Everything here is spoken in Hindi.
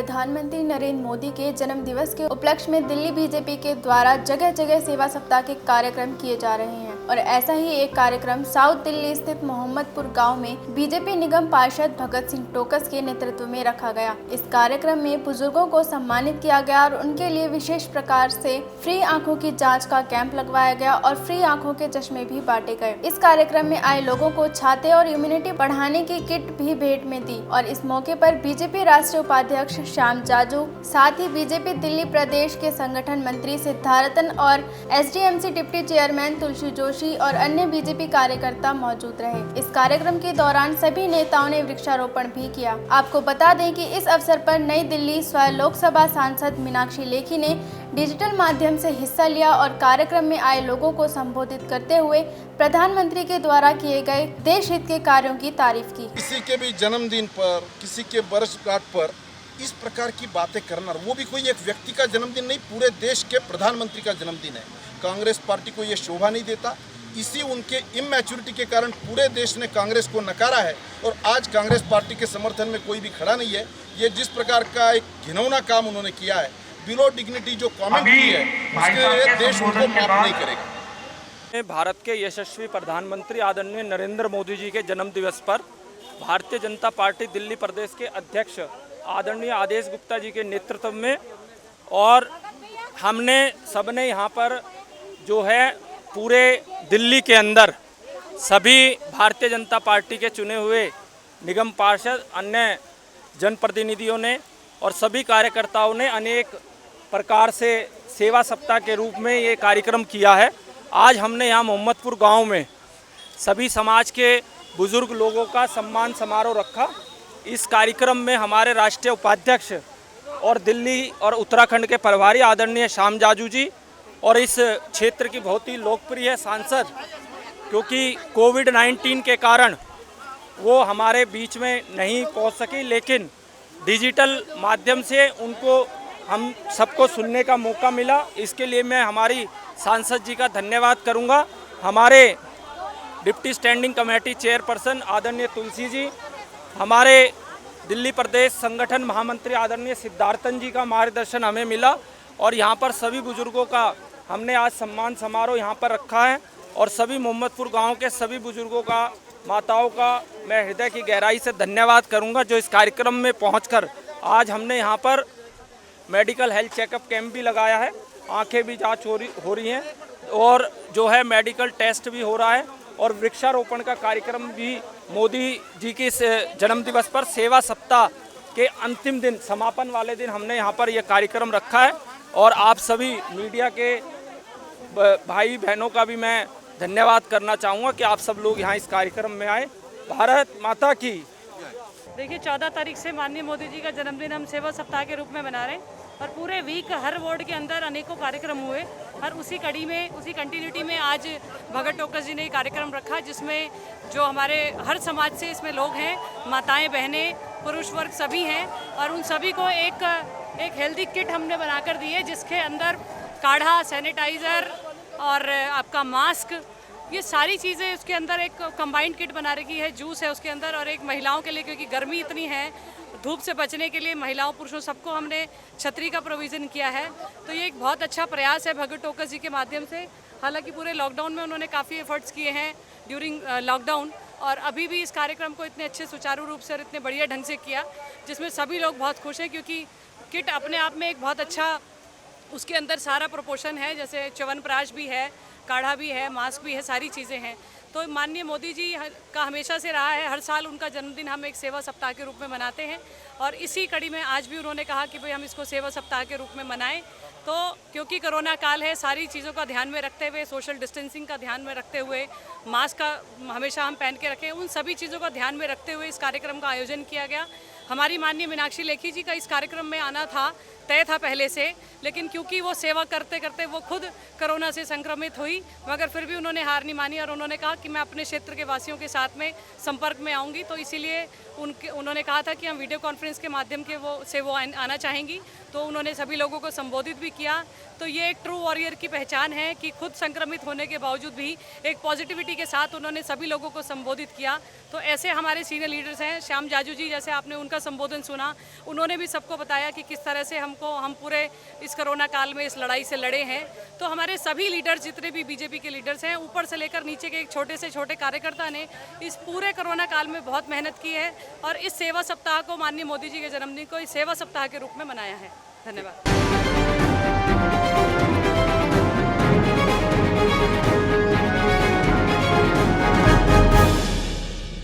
प्रधानमंत्री नरेंद्र मोदी के जन्म दिवस के उपलक्ष्य में दिल्ली बीजेपी के द्वारा जगह जगह सेवा सप्ताह के कार्यक्रम किए जा रहे हैं और ऐसा ही एक कार्यक्रम साउथ दिल्ली स्थित मोहम्मदपुर गांव में बीजेपी निगम पार्षद भगत सिंह टोकस के नेतृत्व में रखा गया। इस कार्यक्रम में बुजुर्गों को सम्मानित किया गया और उनके लिए विशेष प्रकार से फ्री आंखों की जाँच का कैंप लगवाया गया और फ्री आंखों के चश्मे भी बांटे गए। इस कार्यक्रम में आए लोगों को छाते और इम्यूनिटी बढ़ाने की किट भी भेंट में दी और इस मौके पर बीजेपी राष्ट्रीय उपाध्यक्ष श्याम जाजू, साथ ही बीजेपी दिल्ली प्रदेश के संगठन मंत्री सिद्धार्थन और एसडीएमसी डिप्टी चेयरमैन तुलसी जोशी और अन्य बीजेपी कार्यकर्ता मौजूद रहे। इस कार्यक्रम के दौरान सभी नेताओं ने वृक्षारोपण भी किया। आपको बता दें कि इस अवसर पर नई दिल्ली स्वयं लोकसभा सांसद मीनाक्षी लेखी ने डिजिटल माध्यम से हिस्सा लिया और कार्यक्रम में आए लोगों को संबोधित करते हुए प्रधानमंत्री के द्वारा किए गए देश हित के कार्यों की तारीफ की। किसी के भी जन्मदिन पर, किसी के वर्षगांठ पर इस प्रकार की बातें करना, वो भी कोई एक व्यक्ति का जन्मदिन नहीं, पूरे देश के प्रधानमंत्री का जन्मदिन है। कांग्रेस पार्टी को ये शोभा नहीं देता। इसी उनके इमैच्योरिटी के कारण पूरे देश ने कांग्रेस को नकारा है और आज कांग्रेस पार्टी के समर्थन में कोई भी खड़ा नहीं है। ये जिस प्रकार का एक घिनौना काम उन्होंने किया है, बिलो डिग्निटी जो कमेंट की है, उसके लिए देश उनको माफ नहीं करेगा। भारत के यशस्वी प्रधानमंत्री आदरणीय नरेंद्र मोदी जी के जन्म दिवस पर भारतीय जनता पार्टी दिल्ली प्रदेश के अध्यक्ष आदरणीय आदेश गुप्ता जी के नेतृत्व में और हमने सबने यहाँ पर जो है पूरे दिल्ली के अंदर सभी भारतीय जनता पार्टी के चुने हुए निगम पार्षद, अन्य जनप्रतिनिधियों ने और सभी कार्यकर्ताओं ने अनेक प्रकार से सेवा सप्ताह के रूप में ये कार्यक्रम किया है। आज हमने यहाँ मोहम्मदपुर गांव में सभी समाज के बुजुर्ग लोगों का सम्मान समारोह रखा। इस कार्यक्रम में हमारे राष्ट्रीय उपाध्यक्ष और दिल्ली और उत्तराखंड के प्रभारी आदरणीय श्याम जाजू जी और इस क्षेत्र की बहुत ही लोकप्रिय सांसद, क्योंकि कोविड-19 के कारण वो हमारे बीच में नहीं पहुंच सकी, लेकिन डिजिटल माध्यम से उनको हम सबको सुनने का मौका मिला। इसके लिए मैं हमारी सांसद जी का धन्यवाद करूंगा। हमारे डिप्टी स्टैंडिंग कमेटी चेयरपर्सन आदरणीय तुलसी जी, हमारे दिल्ली प्रदेश संगठन महामंत्री आदरणीय सिद्धार्थन जी का मार्गदर्शन हमें मिला और यहाँ पर सभी बुजुर्गों का हमने आज सम्मान समारोह यहाँ पर रखा है और सभी मोहम्मदपुर गांव के सभी बुजुर्गों का, माताओं का मैं हृदय की गहराई से धन्यवाद करूँगा जो इस कार्यक्रम में पहुँचकर आज हमने यहाँ पर मेडिकल हेल्थ चेकअप कैंप भी लगाया है, आंखें भी जांच हो रही हैं और जो है मेडिकल टेस्ट भी हो रहा है और वृक्षारोपण का कार्यक्रम भी मोदी जी के इस जन्मदिवस पर सेवा सप्ताह के अंतिम दिन, समापन वाले दिन हमने यहाँ पर यह कार्यक्रम रखा है और आप सभी मीडिया के भाई बहनों का भी मैं धन्यवाद करना चाहूँगा कि आप सब लोग यहाँ इस कार्यक्रम में आए। भारत माता की। देखिए 14 तारीख से माननीय मोदी जी का जन्मदिन हम सेवा सप्ताह के रूप में मना रहे हैं और पूरे वीक हर वार्ड के अंदर अनेकों कार्यक्रम हुए और उसी कड़ी में, उसी कंटिन्यूटी में आज भगत टोकस जी ने कार्यक्रम रखा जिसमें जो हमारे हर समाज से इसमें लोग हैं, माताएं, बहनें, पुरुष वर्ग सभी हैं और उन सभी को एक हेल्दी किट हमने बनाकर दी है जिसके अंदर काढ़ा, सैनिटाइज़र और आपका मास्क, ये सारी चीज़ें उसके अंदर एक कंबाइंड किट बना रखी है। जूस है उसके अंदर और एक महिलाओं के लिए, क्योंकि गर्मी इतनी है, धूप से बचने के लिए महिलाओं पुरुषों सबको हमने छतरी का प्रोविज़न किया है। तो ये एक बहुत अच्छा प्रयास है भगत टोकस जी के माध्यम से। हालांकि पूरे लॉकडाउन में उन्होंने काफ़ी एफर्ट्स किए हैं ड्यूरिंग लॉकडाउन और अभी भी इस कार्यक्रम को इतने अच्छे सुचारू रूप से और इतने बढ़िया ढंग से किया जिसमें सभी लोग बहुत खुश हैं, क्योंकि किट अपने आप में एक बहुत अच्छा, उसके अंदर सारा प्रोपोर्शन है, जैसे च्यवनप्राश भी है, काढ़ा भी है, मास्क भी है, सारी चीज़ें हैं। तो माननीय मोदी जी का हमेशा से रहा है, हर साल उनका जन्मदिन हम एक सेवा सप्ताह के रूप में मनाते हैं और इसी कड़ी में आज भी उन्होंने कहा कि भाई हम इसको सेवा सप्ताह के रूप में मनाएं। तो क्योंकि कोरोना काल है, सारी चीज़ों का ध्यान में रखते हुए, सोशल डिस्टेंसिंग का ध्यान में रखते हुए, मास्क का हमेशा हम पहन के रखें, उन सभी चीज़ों का ध्यान में रखते हुए इस कार्यक्रम का आयोजन किया गया। हमारी माननीय मीनाक्षी लेखी जी का इस कार्यक्रम में आना था तय था पहले से, लेकिन क्योंकि वो सेवा करते करते वो खुद कोरोना से संक्रमित हुई, मगर फिर भी उन्होंने हार नहीं मानी और उन्होंने कहा कि मैं अपने क्षेत्र के वासियों के साथ में संपर्क में आऊँगी। तो इसीलिए उन्होंने कहा था कि हम वीडियो कॉन्फ्रेंस के माध्यम के वो आना चाहेंगी। तो उन्होंने सभी लोगों को संबोधित भी किया। तो ये एक ट्रू वॉरियर की पहचान है कि खुद संक्रमित होने के बावजूद भी एक पॉजिटिविटी के साथ उन्होंने सभी लोगों को संबोधित किया। तो ऐसे हमारे सीनियर लीडर्स हैं, श्याम जाजू जी, जैसे आपने उनका संबोधन सुना, उन्होंने भी सबको बताया कि किस तरह से हम पूरे इस कोरोना काल में इस लड़ाई से लड़े हैं। तो हमारे सभी लीडर्स, जितने भी बीजेपी के लीडर्स हैं, ऊपर से लेकर नीचे के एक छोटे से छोटे कार्यकर्ता ने इस पूरे कोरोना काल में बहुत मेहनत की है और इस सेवा सप्ताह को माननीय मोदी जी के जन्मदिन को इस सेवा सप्ताह के रूप में मनाया है। धन्यवाद।